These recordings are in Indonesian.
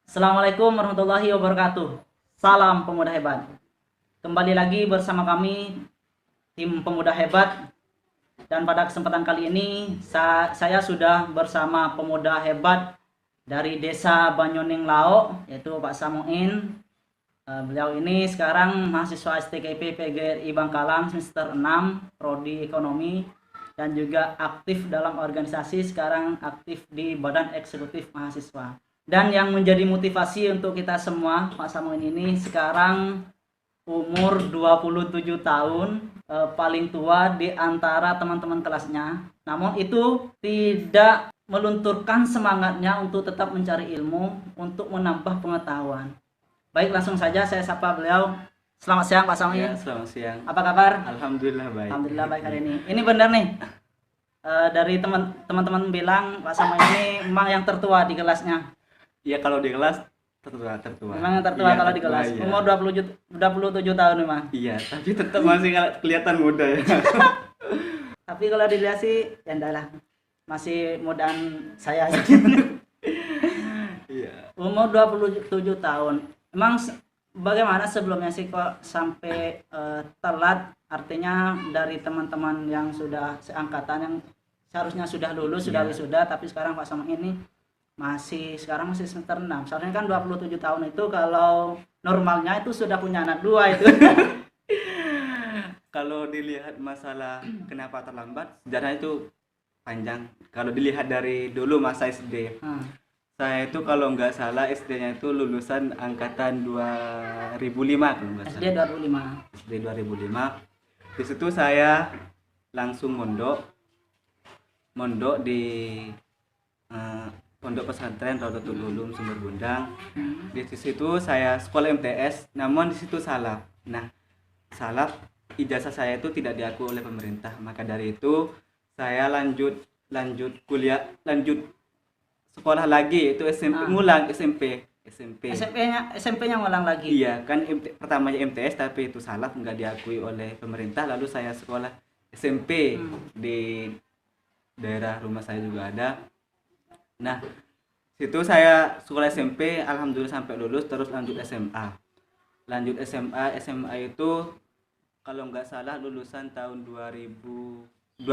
Assalamualaikum warahmatullahi wabarakatuh. Salam pemuda hebat. Kembali lagi bersama kami tim pemuda hebat, dan pada kesempatan kali ini saya sudah bersama pemuda hebat dari Desa Banyoning Lao, yaitu Pak Samuin. Beliau ini sekarang mahasiswa STKP PGRI Bangkalan semester 6 prodi Ekonomi, dan juga aktif dalam organisasi, sekarang aktif di Badan Eksekutif Mahasiswa. Dan yang menjadi motivasi untuk kita semua, Pak Samuin ini sekarang umur 27 tahun, paling tua di antara teman-teman kelasnya. Namun itu tidak melunturkan semangatnya untuk tetap mencari ilmu, untuk menambah pengetahuan. Baik, langsung saja saya sapa beliau. Selamat siang Pak Samuin. Ya, selamat siang. Apa kabar? Alhamdulillah baik. Alhamdulillah baik hari ini. Ini benar nih. Dari teman-teman bilang Pak Samuin ini memang yang tertua di kelasnya. Iya, kalau di kelas tertua. Memang yang tertua, Iya, kalau di kelas. iya. Umur 27 tahun memang. Iya, tapi tetap masih kelihatan muda ya. Tapi kalau dilihat sih ya enggak lah. Masih mudaan saya. Iya. Umur 27 tahun. Emang bagaimana sebelumnya sih kok sampai telat? Artinya dari teman-teman yang sudah seangkatan, yang seharusnya sudah lulus, sudah Iya. wisuda, tapi sekarang Pak Samuin ini masih semester 6. Seharusnya kan 27 tahun itu kalau normalnya itu sudah punya anak 2 itu. Kalau dilihat masalah kenapa terlambat, sejarahnya itu panjang. Kalau dilihat dari dulu masa SD, saya itu kalau nggak salah SD-nya itu lulusan angkatan 2005 kalau nggak SD salah. 2005. SD 2005. Di situ saya langsung mondok di Pondok Pesantren Raudatul Ulum Sumber Bundang. Di situ saya sekolah MTS, namun di situ salaf. Nah, salaf ijazah saya itu tidak diakui oleh pemerintah. Maka dari itu saya lanjut kuliah, lanjut sekolah lagi, itu SMP, ngulang SMP. SMP-nya ngulang lagi. Iya, kan pertamanya MTS tapi itu salaf, nggak diakui oleh pemerintah. Lalu saya sekolah SMP di daerah rumah saya juga ada. Nah, situ saya sekolah SMP, alhamdulillah sampai lulus, terus lanjut SMA. SMA itu kalau nggak salah lulusan tahun 2013.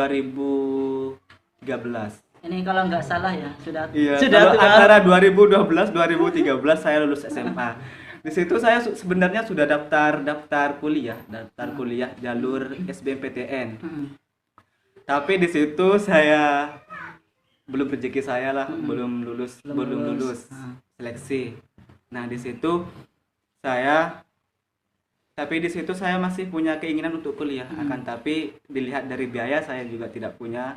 Ini kalau nggak salah ya, sudah Iya, sudah kalau tua. antara 2012 2013 saya lulus SMA. Di situ saya sebenarnya sudah daftar kuliah jalur SBMPTN. Tapi di situ saya belum rezeki saya lah, belum lulus seleksi. Nah, di situ saya masih punya keinginan untuk kuliah, akan tapi dilihat dari biaya saya juga tidak punya.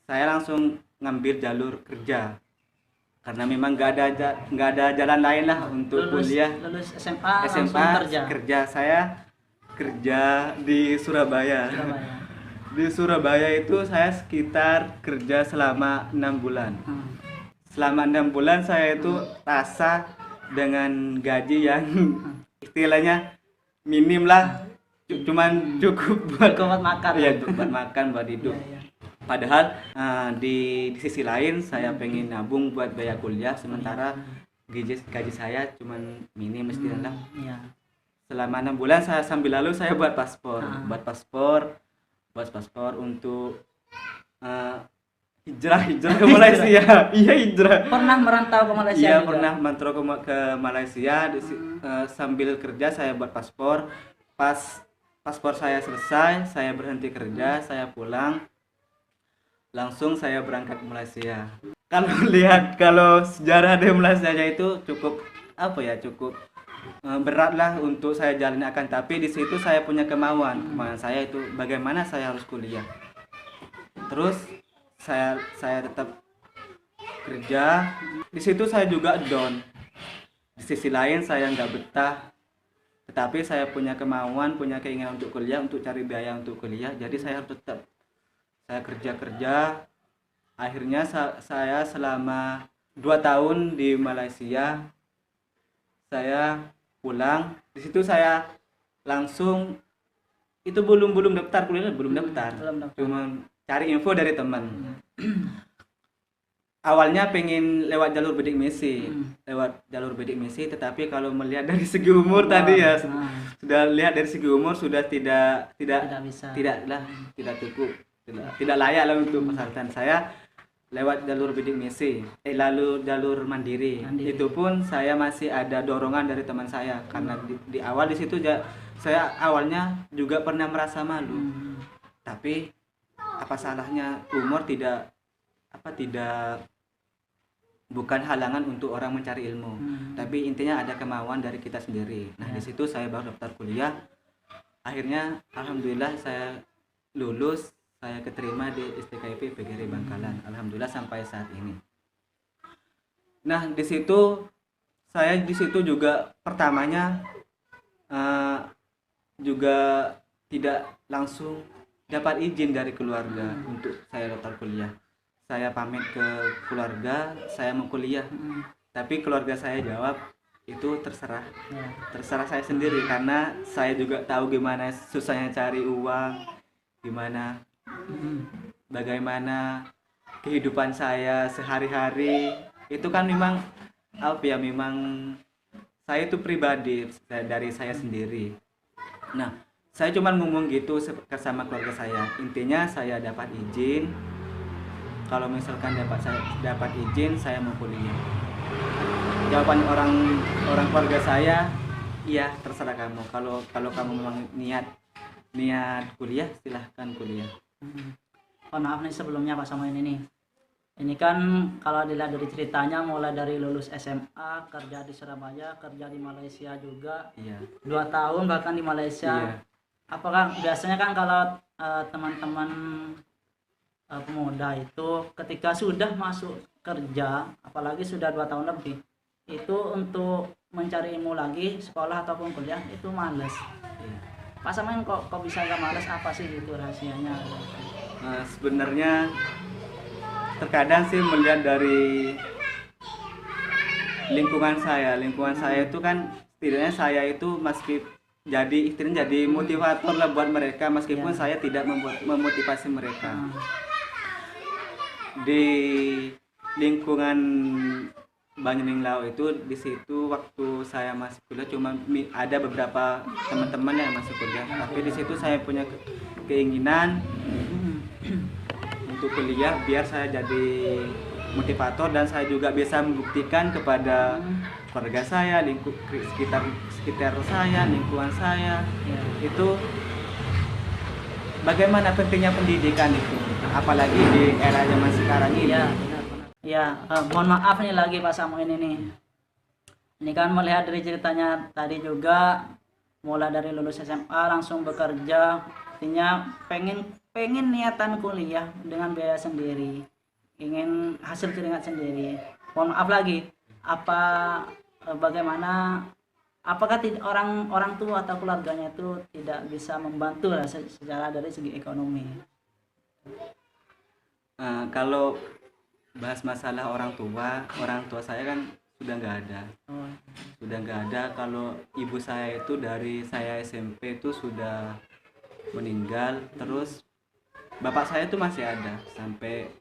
Saya langsung ngambil jalur kerja karena memang nggak ada jalan lain lah untuk kuliah. Lulus SMA langsung kerja. Saya kerja di Surabaya. Di Surabaya itu saya sekitar kerja selama 6 bulan. Selama 6 bulan saya itu rasa dengan gaji yang istilahnya minim lah, cuman cukup buat makan. Iya, buat makan, buat hidup. Padahal di sisi lain saya pengen nabung buat biaya kuliah, sementara gaji saya cuman minim istilahnya. Selama 6 bulan saya sambil lalu saya buat paspor untuk hijrah ke Malaysia. Iya, hijrah. Pernah merantau ke Malaysia? Iya, juga? pernah merantau ke Malaysia. Sambil kerja saya buat paspor. Pas paspor saya selesai, saya berhenti kerja, saya pulang. Langsung saya berangkat ke Malaysia. Kalau sejarah di Malaysia itu cukup berat lah untuk saya jalani, akan tapi di situ saya punya kemauan saya itu bagaimana saya harus kuliah. Terus saya tetap kerja. Di situ saya juga down. Di sisi lain saya nggak betah, tetapi saya punya kemauan, punya keinginan untuk kuliah, untuk cari biaya untuk kuliah. Jadi saya harus tetap kerja. Akhirnya saya selama 2 tahun di Malaysia, saya pulang. Di situ saya langsung itu belum daftar kuliah, belum daftar. Cuma cari info dari teman. awalnya pengen lewat jalur bidik misi, tetapi kalau melihat dari segi umur tadi ya, sudah lihat dari segi umur sudah tidak Tidak bisa. tidaklah tidak cukup, tidak layak lah untuk persyaratan saya lewat jalur bidik misi, lalu jalur mandiri. Itu pun saya masih ada dorongan dari teman saya karena di awal di situ saya awalnya juga pernah merasa malu, tapi apa salahnya umur tidak bukan halangan untuk orang mencari ilmu, tapi intinya ada kemauan dari kita sendiri. Nah, di situ saya baru daftar kuliah. Akhirnya alhamdulillah saya lulus, saya keterima di STKIP PGRI Bangkalan. Alhamdulillah sampai saat ini. Nah, di situ juga pertamanya juga tidak langsung dapat izin dari keluarga untuk saya daftar kuliah. Saya pamit ke keluarga, saya mau kuliah. Tapi keluarga saya jawab, itu terserah saya sendiri, karena saya juga tahu gimana susahnya cari uang, bagaimana kehidupan saya sehari-hari. Itu kan memang memang saya itu pribadi dari saya sendiri. Nah, saya cuma ngomong gitu sama keluarga saya. Intinya saya dapat izin. Kalau misalkan dapat izin, saya mau kuliah. Jawaban orang keluarga saya, iya terserah kamu. Kalau kamu memang niat kuliah, silahkan kuliah. Oh, maaf nih sebelumnya Pak Samuel ini. Ini kan kalau dilihat dari ceritanya mulai dari lulus SMA, kerja di Surabaya, kerja di Malaysia juga. Iya. 2 tahun bahkan di Malaysia. Iya. Apakah biasanya kan kalau teman-teman pemuda itu ketika sudah masuk kerja, apalagi sudah 2 tahun lebih, itu untuk mencari ilmu lagi, sekolah ataupun kuliah itu males. Pak Samuel kok bisa nggak males, apa sih itu rahasianya? Sebenarnya terkadang sih melihat dari lingkungan saya itu kan setidaknya saya itu jadi motivator lah buat mereka, meskipun saya tidak memotivasi mereka. Di lingkungan Banyuning itu, di situ waktu saya masih kuliah cuma ada beberapa teman-teman yang masih kuliah, tapi di situ saya punya keinginan untuk kuliah biar saya jadi motivator, dan saya juga bisa membuktikan kepada keluarga saya, sekitar saya, lingkungan saya, itu bagaimana pentingnya pendidikan itu, apalagi di era zaman sekarang ini. Mohon maaf nih lagi Pak Samuel ini kan melihat dari ceritanya tadi juga, mulai dari lulus SMA langsung bekerja, artinya pengen niatan kuliah dengan biaya sendiri, ingin hasil keringat sendiri. Mohon maaf lagi, bagaimana, apakah orang tua atau keluarganya itu tidak bisa membantu lah secara dari segi ekonomi? Kalau bahas masalah orang tua saya kan sudah nggak ada. Kalau ibu saya itu dari saya SMP itu sudah meninggal, terus bapak saya itu masih ada sampai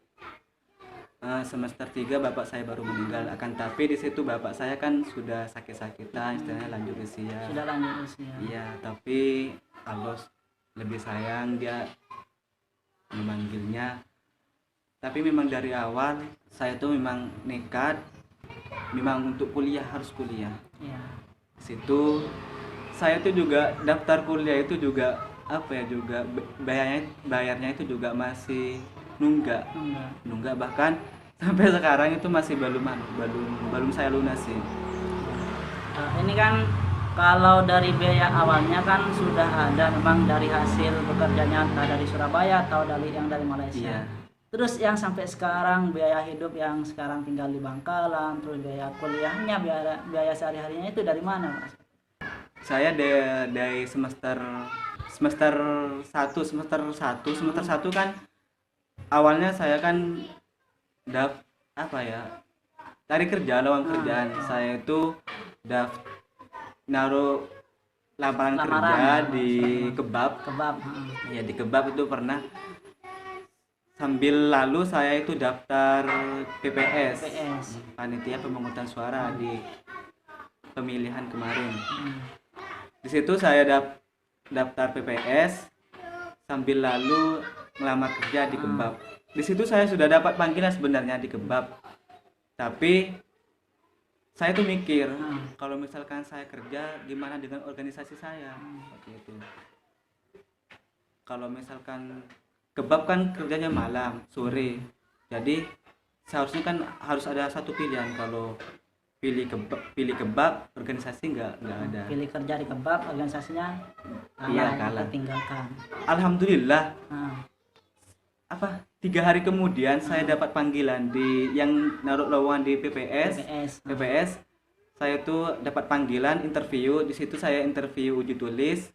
semester 3 bapak saya baru meninggal. Akan tapi di situ bapak saya kan sudah sakit-sakitan, istilahnya lanjut usia. Iya, tapi Allah lebih sayang, dia memanggilnya. Tapi memang dari awal saya tuh memang nekat, memang untuk kuliah harus kuliah. Situ saya tuh juga daftar kuliah itu juga juga bayarnya itu juga masih nunggak, bahkan sampai sekarang itu masih belum saya lunasi. Ini kan kalau dari biaya awalnya kan sudah ada memang dari hasil bekerjanya, entah dari Surabaya atau dari Malaysia. Terus yang sampai sekarang biaya hidup yang sekarang tinggal di Bangkalan, terus biaya kuliahnya, biaya sehari-harinya itu dari mana, Mas? Saya dari semester 1 kan awalnya saya kan cari kerja, lowongan kerjaan. Saya itu naruh lamaran kerja di kebab. Ya, di kebab itu pernah sambil lalu saya itu daftar PPS, PS. panitia pemungutan suara di pemilihan kemarin. Hmm. Di situ saya daftar PPS sambil lalu melamar kerja di Kebab. Di situ saya sudah dapat panggilan sebenarnya di Kebab, tapi saya tuh mikir kalau misalkan saya kerja gimana dengan organisasi saya, seperti itu. Kalau misalkan Kebab kan kerjanya malam sore, jadi seharusnya kan harus ada satu pilihan. Kalau pilih kebab organisasi nggak ada. Pilih kerja di Kebab, organisasinya Iya, kalah. tinggalkan. Alhamdulillah, Nah, 3 hari kemudian saya dapat panggilan di yang naruh lowongan di PPS. PPS. Saya tuh dapat panggilan interview. Di situ saya interview uji tulis.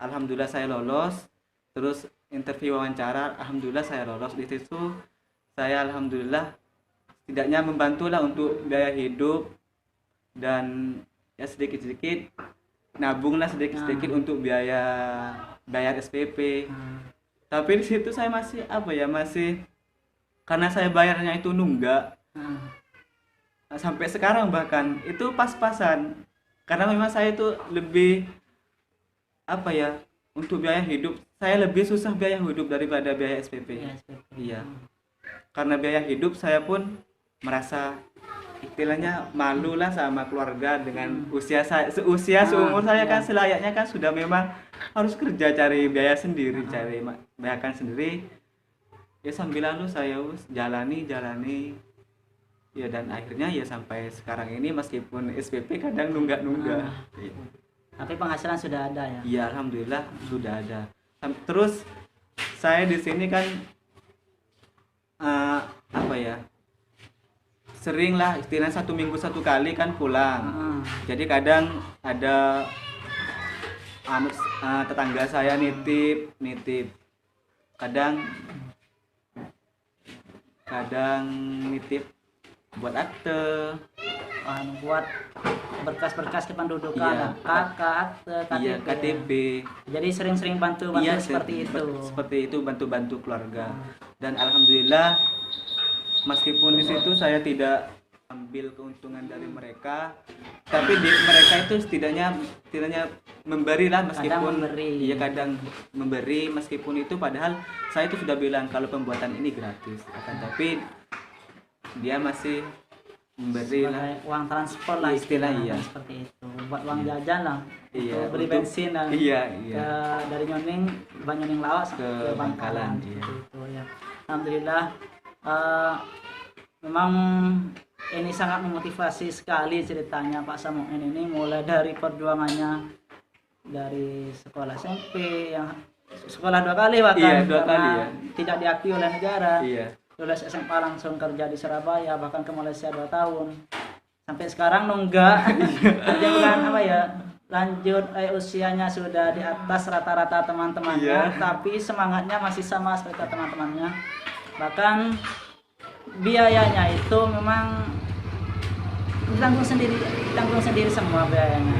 Alhamdulillah saya lolos. Terus interview wawancara, alhamdulillah saya lolos. Di situ saya alhamdulillah setidaknya membantulah untuk biaya hidup, dan ya sedikit-sedikit nabunglah sedikit-sedikit untuk bayar SPP. Tapi di situ saya masih masih karena saya bayarnya itu nunggak. Sampai sekarang bahkan itu pas-pasan, karena memang saya itu lebih untuk biaya hidup saya lebih susah biaya hidup daripada biaya SPP. Iya, karena biaya hidup saya pun merasa istilahnya malu lah sama keluarga dengan usia saya seumur saya kan selayaknya kan sudah memang harus kerja cari biaya sendiri, cari biayakan sendiri. Ya sambil lalu saya jalani ya, dan akhirnya ya sampai sekarang ini meskipun SPP kadang nunggak. Tapi penghasilan sudah ada ya? Iya, alhamdulillah sudah ada. Terus saya di sini kan sering lah istilahnya 1 minggu 1 kali kan pulang. Jadi kadang ada tetangga saya nitip kadang nitip buat akte, buat berkas-berkas kependudukan, Iya. KK, akte, KTP. iya KTP. Jadi sering-sering bantu Iya, seperti itu. seperti itu, bantu keluarga. Dan alhamdulillah meskipun di situ saya tidak ambil keuntungan dari mereka, tapi mereka itu setidaknya memberilah, meskipun kadang memberi meskipun itu padahal saya itu sudah bilang kalau pembuatan ini gratis, tapi dia masih memberi lah, uang transfer lah istilahnya, seperti itu, buat uang jajan lah, beli untuk bensin lah, dari Nyoning Lawak ke Bangkalan iya. Itu ya. Alhamdulillah, memang ini sangat memotivasi sekali ceritanya Pak Samuel ini, mulai dari perjuangannya dari sekolah SMP yang sekolah 2 kali bahkan, 2 kali ya, tidak diakui oleh negara. Lulus SMA langsung kerja di Surabaya, bahkan ke Malaysia 2 tahun. Sampai sekarang nunggak. Kerja bukan lanjut usianya sudah di atas rata-rata teman-temannya, tapi semangatnya masih sama seperti teman-temannya. Bahkan biayanya itu memang ditanggung sendiri semua biayanya.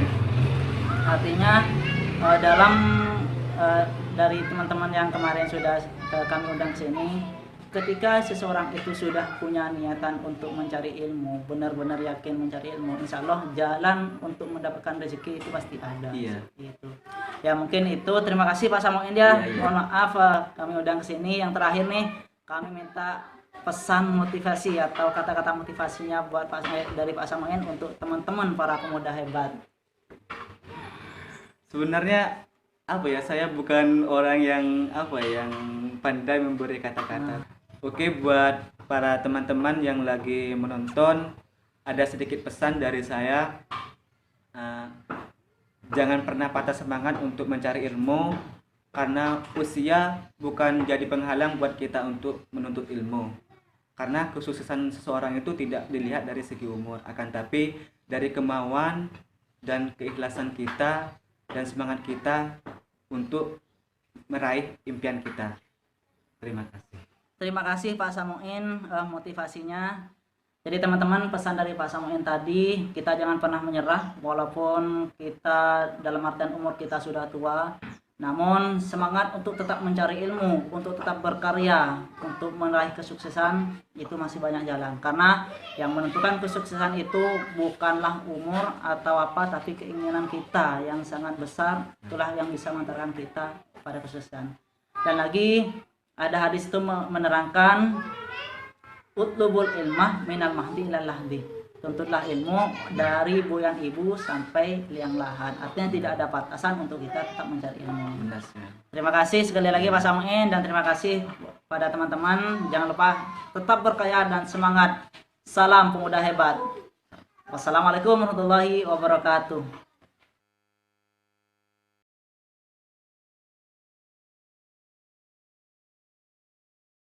Artinya dari teman-teman yang kemarin sudah kami undang sini, ketika seseorang itu sudah punya niatan untuk mencari ilmu, benar-benar yakin mencari ilmu, insya Allah jalan untuk mendapatkan rezeki itu pasti ada. Gitu. Ya mungkin itu. Terima kasih Pak Samuel ya. Mohon maaf kami undang ke sini. Yang terakhir nih, kami minta pesan motivasi atau kata-kata motivasinya buat dari Pak Samuel untuk teman-teman para pemuda hebat. Sebenarnya saya bukan orang yang pandai memberi kata-kata. Oke, buat para teman-teman yang lagi menonton, ada sedikit pesan dari saya. Jangan pernah patah semangat untuk mencari ilmu, karena usia bukan jadi penghalang buat kita untuk menuntut ilmu. Karena kesuksesan seseorang itu tidak dilihat dari segi umur, akan tapi dari kemauan dan keikhlasan kita dan semangat kita untuk meraih impian kita. Terima kasih. Terima kasih Pak Samuel motivasinya. Jadi teman-teman, pesan dari Pak Samuel tadi, kita jangan pernah menyerah walaupun kita dalam artian umur kita sudah tua, Namun semangat untuk tetap mencari ilmu, untuk tetap berkarya, untuk meraih kesuksesan itu masih banyak jalan. Karena yang menentukan kesuksesan itu bukanlah umur atau apa, tapi keinginan kita yang sangat besar, itulah yang bisa mengantarkan kita pada kesuksesan. Dan lagi ada hadis itu menerangkan utlubul ilmah minal mahdi ilal lahdi. Tuntutlah ilmu dari buyan ibu sampai liang lahat. Artinya tidak ada batasan untuk kita tetap mencari ilmu. Benar sih. Terima kasih sekali lagi Pak Samuin, dan terima kasih pada teman-teman. Jangan lupa tetap berkarya dan semangat. Salam pemuda hebat. Wassalamualaikum warahmatullahi wabarakatuh.